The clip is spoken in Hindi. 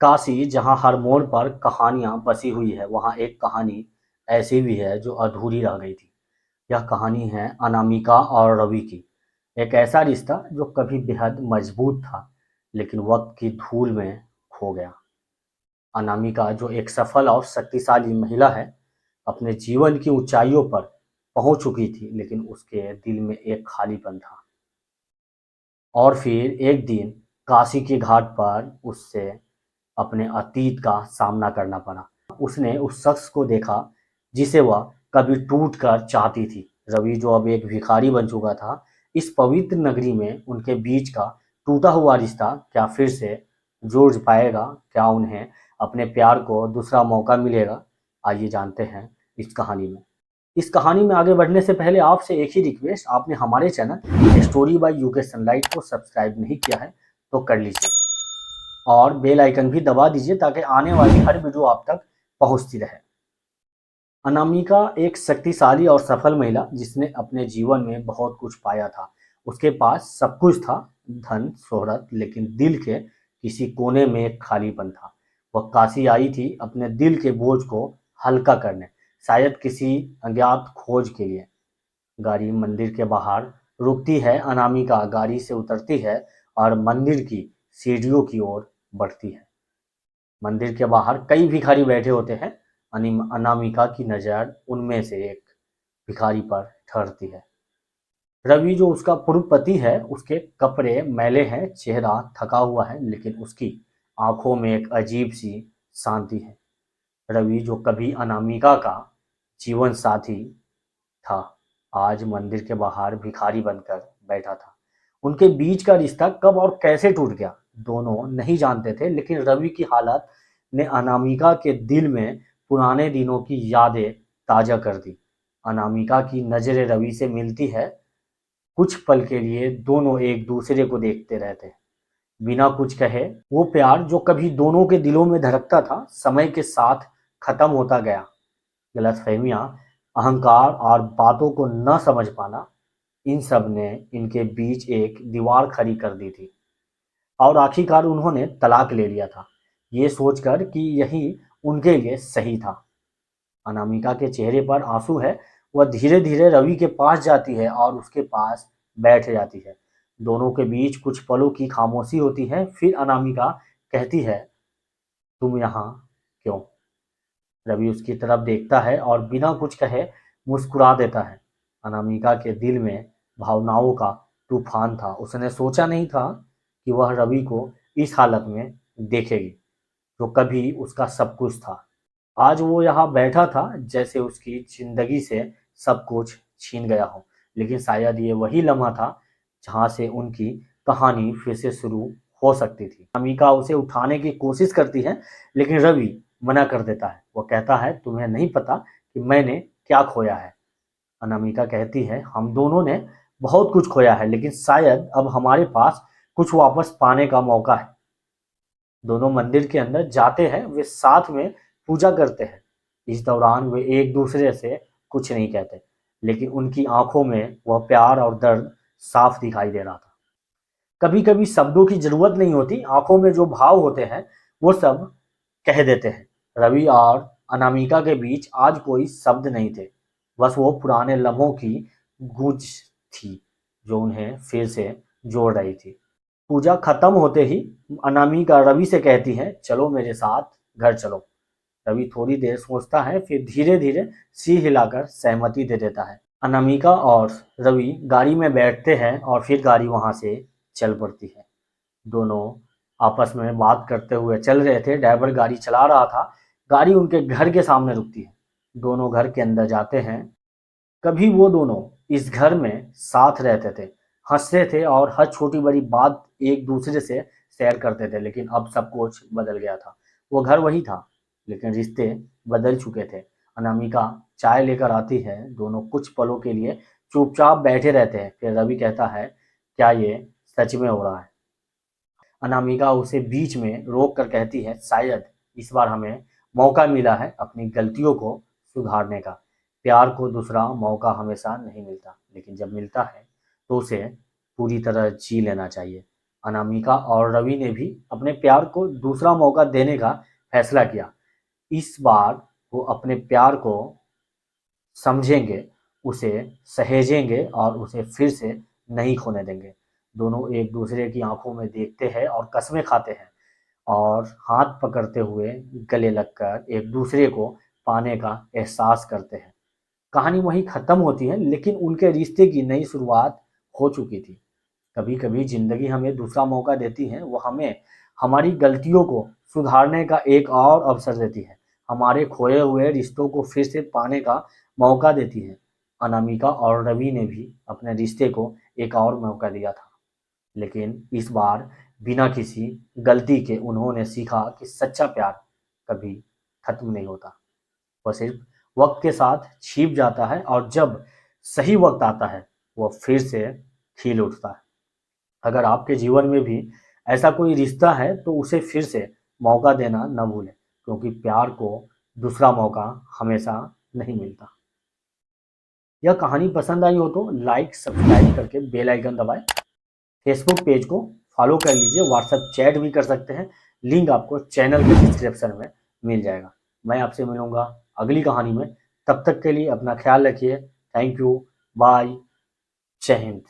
काशी जहाँ हर मोड़ पर कहानियाँ बसी हुई है, वहाँ एक कहानी ऐसी भी है जो अधूरी रह गई थी। यह कहानी है अनामिका और रवि की। एक ऐसा रिश्ता जो कभी बेहद मजबूत था, लेकिन वक्त की धूल में खो गया। अनामिका जो एक सफल और शक्तिशाली महिला है, अपने जीवन की ऊंचाइयों पर पहुंच चुकी थी, लेकिन उसके दिल में एक खालीपन था। और फिर एक दिन काशी के घाट पर उससे अपने अतीत का सामना करना पड़ा। उसने उस शख्स को देखा जिसे वह कभी टूट कर चाहती थी। रवि जो अब एक भिखारी बन चुका था, इस पवित्र नगरी में उनके बीच का टूटा हुआ रिश्ता क्या फिर से जुड़ पाएगा? क्या उन्हें अपने प्यार को दूसरा मौका मिलेगा? आइए जानते हैं इस कहानी में। इस कहानी में आगे बढ़ने से पहले आपसे एक ही रिक्वेस्ट, आपने हमारे channel story by UK sunlight को सब्सक्राइब नहीं किया है तो कर लीजिए और बेल आइकन भी दबा दीजिए ताकि आने वाली हर वीडियो आप तक पहुंचती रहे। अनामिका एक शक्तिशाली और सफल महिला जिसने अपने जीवन में बहुत कुछ पाया था। उसके पास सब कुछ था, धन शोहरत, लेकिन दिल के किसी कोने में एक खालीपन था। वह काशी आई थी अपने दिल के बोझ को हल्का करने, शायद किसी अज्ञात खोज के लिए। गाड़ी मंदिर के बाहर रुकती है। अनामिका गाड़ी से उतरती है और मंदिर की सीढ़ियों की ओर बढ़ती है। मंदिर के बाहर कई भिखारी बैठे होते हैं। अनामिका की नज़र उनमें से एक भिखारी पर ठहरती है। रवि जो उसका पूर्व पति है, उसके कपड़े मैले हैं, चेहरा थका हुआ है, लेकिन उसकी आंखों में एक अजीब सी शांति है। रवि जो कभी अनामिका का जीवन साथी था, आज मंदिर के बाहर भिखारी बनकर बैठा था। उनके बीच का रिश्ता कब और कैसे टूट गया, दोनों नहीं जानते थे, लेकिन रवि की हालत ने अनामिका के दिल में पुराने दिनों की यादें ताजा कर दी। अनामिका की नज़रें रवि से मिलती है। कुछ पल के लिए दोनों एक दूसरे को देखते रहते हैं, बिना कुछ कहे। वो प्यार जो कभी दोनों के दिलों में धड़कता था, समय के साथ खत्म होता गया। गलतफहमियां, अहंकार और बातों को न समझ पाना, इन सब ने इनके बीच एक दीवार खड़ी कर दी थी। और आखिरकार उन्होंने तलाक ले लिया था, ये सोचकर कि यही उनके लिए सही था। अनामिका के चेहरे पर आंसू है। वह धीरे धीरे रवि के पास जाती है और उसके पास बैठ जाती है। दोनों के बीच कुछ पलों की खामोशी होती है। फिर अनामिका कहती है, तुम यहाँ क्यों? रवि उसकी तरफ देखता है और बिना कुछ कहे मुस्कुरा देता है। अनामिका के दिल में भावनाओं का तूफान था। उसने सोचा नहीं था कि वह रवि को इस हालत में देखेगी, जो कभी उसका सब कुछ था। आज वो यहाँ बैठा था जैसे उसकी जिंदगी से सब कुछ छीन गया हो, लेकिन शायद ये वही लम्हा था जहाँ से उनकी कहानी फिर से शुरू हो सकती थी। अनामिका उसे उठाने की कोशिश करती है, लेकिन रवि मना कर देता है। वो कहता है, तुम्हें नहीं पता कि मैंने क्या खोया है। अनामिका कहती है, हम दोनों ने बहुत कुछ खोया है, लेकिन शायद अब हमारे पास कुछ वापस पाने का मौका है। दोनों मंदिर के अंदर जाते हैं, वे साथ में पूजा करते हैं। इस दौरान वे एक दूसरे से कुछ नहीं कहते, लेकिन उनकी आंखों में वह प्यार और दर्द साफ दिखाई दे रहा था। कभी कभी शब्दों की जरूरत नहीं होती, आंखों में जो भाव होते हैं वो सब कह देते हैं। रवि और अनामिका के बीच आज कोई शब्द नहीं थे, बस वो पुराने लम्हों की गूंज थी जो उन्हें फिर से जोड़ रही थी। पूजा खत्म होते ही अनामिका रवि से कहती है, चलो मेरे साथ घर चलो। रवि थोड़ी देर सोचता है, फिर धीरे धीरे सिर हिलाकर सहमति दे देता है। अनामिका और रवि गाड़ी में बैठते हैं और फिर गाड़ी वहां से चल पड़ती है। दोनों आपस में बात करते हुए चल रहे थे। ड्राइवर गाड़ी चला रहा था। गाड़ी उनके घर के सामने रुकती है। दोनों घर के अंदर जाते हैं। कभी वो दोनों इस घर में साथ रहते थे, हंसते थे और हर छोटी बड़ी बात एक दूसरे से शेयर करते थे, लेकिन अब सब कुछ बदल गया था। वो घर वही था, लेकिन रिश्ते बदल चुके थे। अनामिका चाय लेकर आती है। दोनों कुछ पलों के लिए चुपचाप बैठे रहते हैं। फिर रवि कहता है, क्या ये सच में हो रहा है? अनामिका उसे बीच में रोक कर कहती है, शायद इस बार हमें मौका मिला है अपनी गलतियों को सुधारने का। प्यार को दूसरा मौका हमेशा नहीं मिलता, लेकिन जब मिलता है तो उसे पूरी तरह जी लेना चाहिए। अनामिका और रवि ने भी अपने प्यार को दूसरा मौका देने का फैसला किया। इस बार वो अपने प्यार को समझेंगे, उसे सहेजेंगे और उसे फिर से नहीं खोने देंगे। दोनों एक दूसरे की आंखों में देखते हैं और कस्में खाते हैं और हाथ पकड़ते हुए गले लगकर एक दूसरे को पाने का एहसास करते हैं। कहानी वहीं खत्म होती है, लेकिन उनके रिश्ते की नई शुरुआत हो चुकी थी। कभी-कभी ज़िंदगी हमें दूसरा मौका देती है, वो हमें हमारी गलतियों को सुधारने का एक और अवसर देती है, हमारे खोए हुए रिश्तों को फिर से पाने का मौका देती है। अनामिका और रवि ने भी अपने रिश्ते को एक और मौका दिया था, लेकिन इस बार बिना किसी गलती के उन्होंने सीखा कि सच्चा प्यार कभी खत्म नहीं होता। वह सिर्फ वक्त के साथ छिप जाता है और जब सही वक्त आता है, वह फिर से खिल उठता है। अगर आपके जीवन में भी ऐसा कोई रिश्ता है तो उसे फिर से मौका देना न भूलें, क्योंकि प्यार को दूसरा मौका हमेशा नहीं मिलता। यह कहानी पसंद आई हो तो लाइक सब्सक्राइब करके बेल आइकन दबाएं। फेसबुक पेज को फॉलो कर लीजिए, व्हाट्सएप चैट भी कर सकते हैं। लिंक आपको चैनल के डिस्क्रिप्शन में मिल जाएगा। मैं आपसे मिलूंगा अगली कहानी में। तब तक के लिए अपना ख्याल रखिए। Thank you. बाय। जय हिंद।